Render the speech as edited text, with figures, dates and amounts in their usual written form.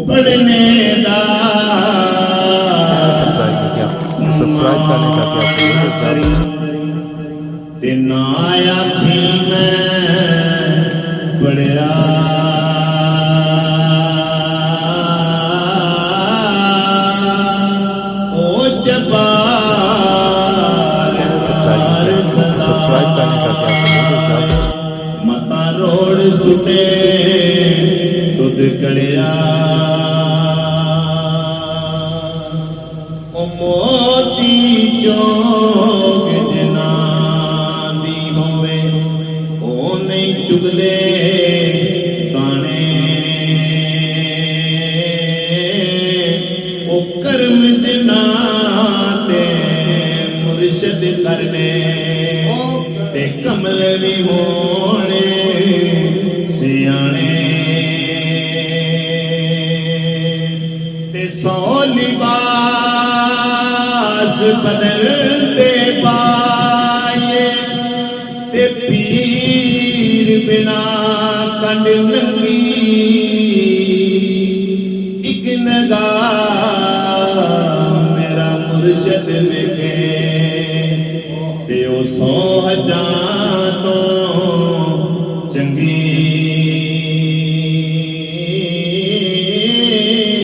पढ़ने दा सब्सक्राइब करने का क्या ते ना आखी मैं पढ़िया ओ जबार सब्सक्राइब करने का क्या मता रोड सुटे दुध कड़िया ओ मोती चोग जना दी होवे ओ नहीं चुगले ताने ओ कर्म जना ते मुर्शद करने ते कमल भी होने सियाने ते सौ लिबास बदलते पाए ते पीर बिना कंड नंगी एक नगाह मेरा मुर्शद वेखे ते ओ 100 हज़ार तो चंगी